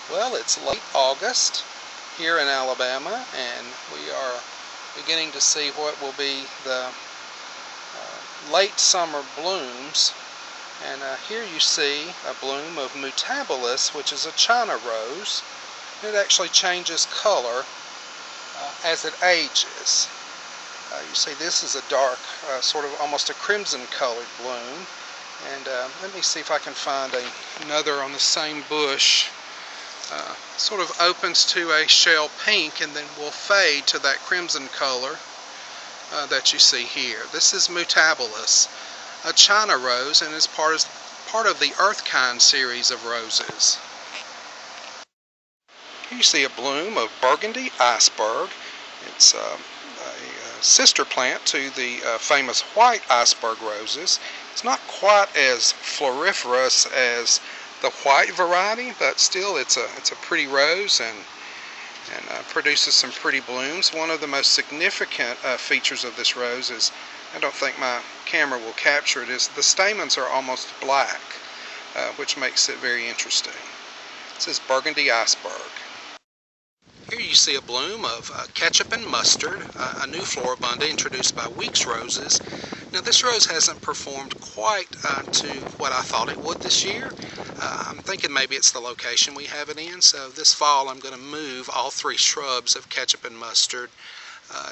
Well, it's late August here in Alabama, and we are beginning to see what will be the late summer blooms. And here you see a bloom of Mutabilis, which is a China rose. It actually changes color as it ages. You see this is a dark, sort of almost a crimson colored bloom. And let me see if I can find another on the same bush. Sort of opens to a shell pink and then will fade to that crimson color that you see here. This is Mutabilis, a China rose, and is part of the Earthkind series of roses. Here you see a bloom of Burgundy iceberg. It's a sister plant to the famous white iceberg roses. It's not quite as floriferous as the white variety, but still it's a pretty rose and produces some pretty blooms. One of the most significant features of this rose is, I don't think my camera will capture it, is the stamens are almost black, which makes it very interesting. This is Burgundy iceberg. Here you see a bloom of ketchup and mustard, a new floribunda introduced by Weeks Roses. Now this rose hasn't performed quite to what I thought it would this year. I'm thinking maybe it's the location we have it in, so this fall I'm going to move all three shrubs of ketchup and mustard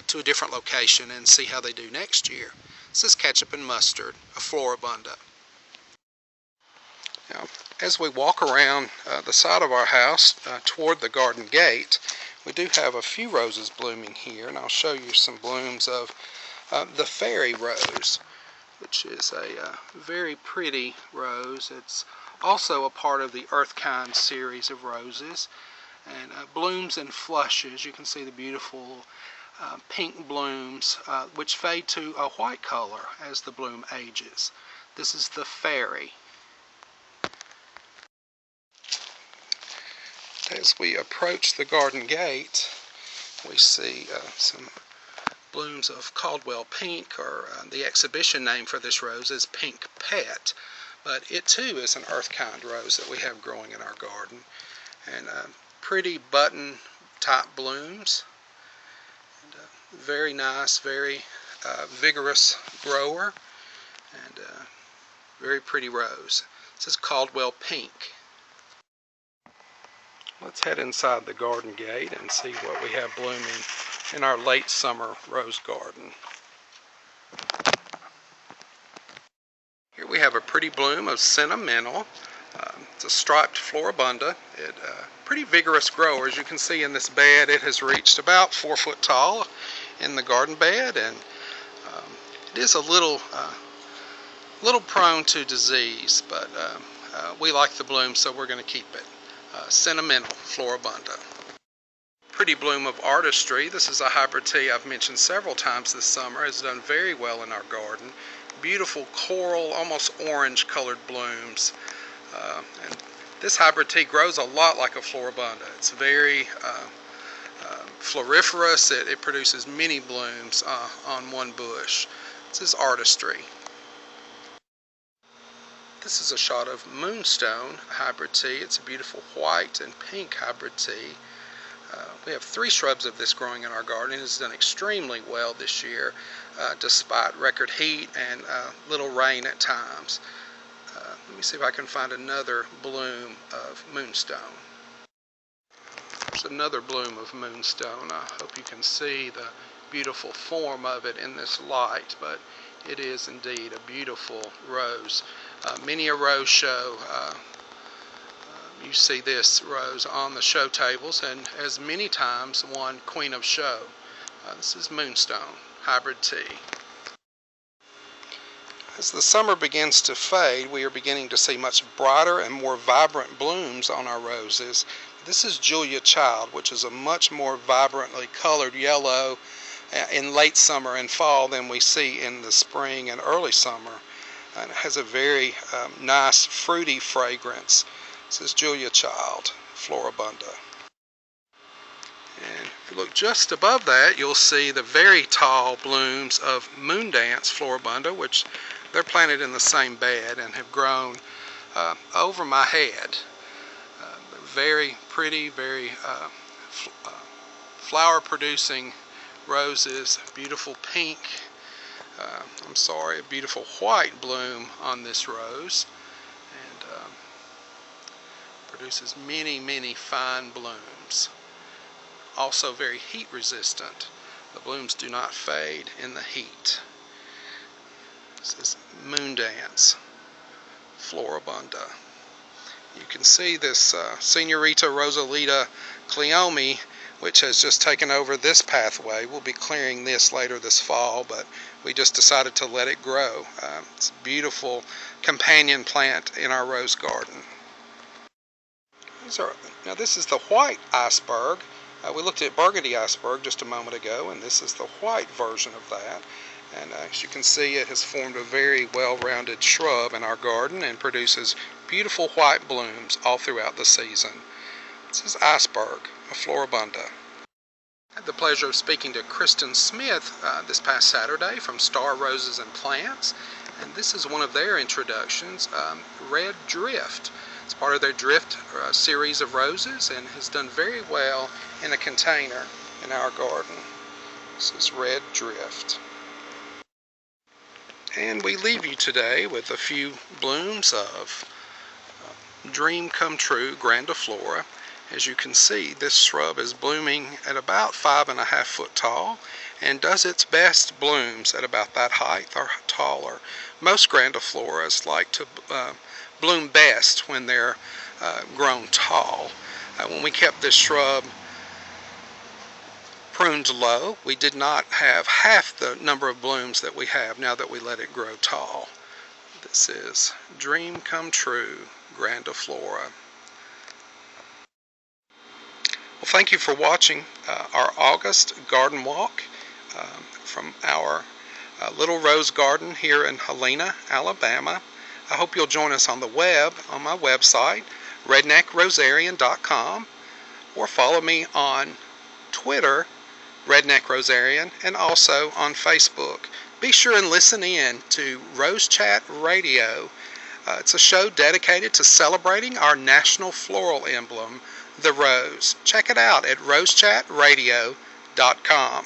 to a different location and see how they do next year. This is ketchup and mustard, a floribunda. Now, as we walk around the side of our house toward the garden gate, we do have a few roses blooming here, and I'll show you some blooms of the fairy rose, which is a very pretty rose. It's also a part of the Earthkind series of roses, and blooms in flushes. You can see the beautiful pink blooms which fade to a white color as the bloom ages. This is the fairy. As we approach the garden gate, we see some blooms of Caldwell Pink, or the exhibition name for this rose is Pink Pet, but it too is an Earthkind rose that we have growing in our garden. And pretty button type blooms, and very nice, very vigorous grower, and very pretty rose. This is Caldwell Pink. Let's head inside the garden gate and see what we have blooming in our late summer rose garden. Here we have a pretty bloom of Sentimental. It's a striped floribunda. Pretty vigorous grower. As you can see in this bed, it has reached about 4 foot tall in the garden bed, and it is a little prone to disease, but we like the bloom, so we're going to keep it. Sentimental floribunda. Pretty bloom of Artistry. This is a hybrid tea I've mentioned several times this summer. Has done very well in our garden. Beautiful coral, almost orange colored blooms. And this hybrid tea grows a lot like a floribunda. It's very floriferous. It produces many blooms on one bush. This is Artistry. This is a shot of Moonstone hybrid tea. It's a beautiful white and pink hybrid tea. We have 3 shrubs of this growing in our garden. It has done extremely well this year, despite record heat and little rain at times. Let me see if I can find another bloom of Moonstone. There's another bloom of Moonstone. I hope you can see the beautiful form of it in this light, but it is indeed a beautiful rose. Many a rose show, you see this rose on the show tables, and as many times won Queen of Show. This is Moonstone hybrid tea. As the summer begins to fade, we are beginning to see much brighter and more vibrant blooms on our roses. This is Julia Child, which is a much more vibrantly colored yellow in late summer and fall than we see in the spring and early summer. And it has a very nice fruity fragrance. This is Julia Child, floribunda. And if you look just above that, you'll see the very tall blooms of Moondance floribunda, which they're planted in the same bed and have grown over my head. very pretty, very flower-producing roses. Beautiful pink. A beautiful white bloom on this rose, and produces many fine blooms. Also very heat resistant. The blooms do not fade in the heat. This is Moon Dance Floribunda. You can see this Senorita Rosalita Cleome, which has just taken over this pathway. We'll be clearing this later this fall, but we just decided to let it grow. It's a beautiful companion plant in our rose garden. Now this is the white iceberg. We looked at burgundy iceberg just a moment ago, and this is the white version of that. And as you can see, it has formed a very well-rounded shrub in our garden and produces beautiful white blooms all throughout the season. This is iceberg, a Floribunda. I had the pleasure of speaking to Kristen Smith this past Saturday from Star Roses and Plants, and this is one of their introductions, Red Drift. It's part of their Drift series of roses and has done very well in a container in our garden. This is Red Drift. And we leave you today with a few blooms of Dream Come True Grandiflora. As you can see, this shrub is blooming at about 5.5 foot tall and does its best blooms at about that height or taller. Most Grandifloras like to bloom best when they're grown tall. When we kept this shrub pruned low, we did not have half the number of blooms that we have now that we let it grow tall. This is Dream Come True Grandiflora. Well, thank you for watching our August garden walk from our little rose garden here in Helena, Alabama. I hope you'll join us on the web, on my website, redneckrosarian.com, or follow me on Twitter, Redneck Rosarian, and also on Facebook. Be sure and listen in to Rose Chat Radio. It's a show dedicated to celebrating our national floral emblem, the rose. Check it out at rosechatradio.com.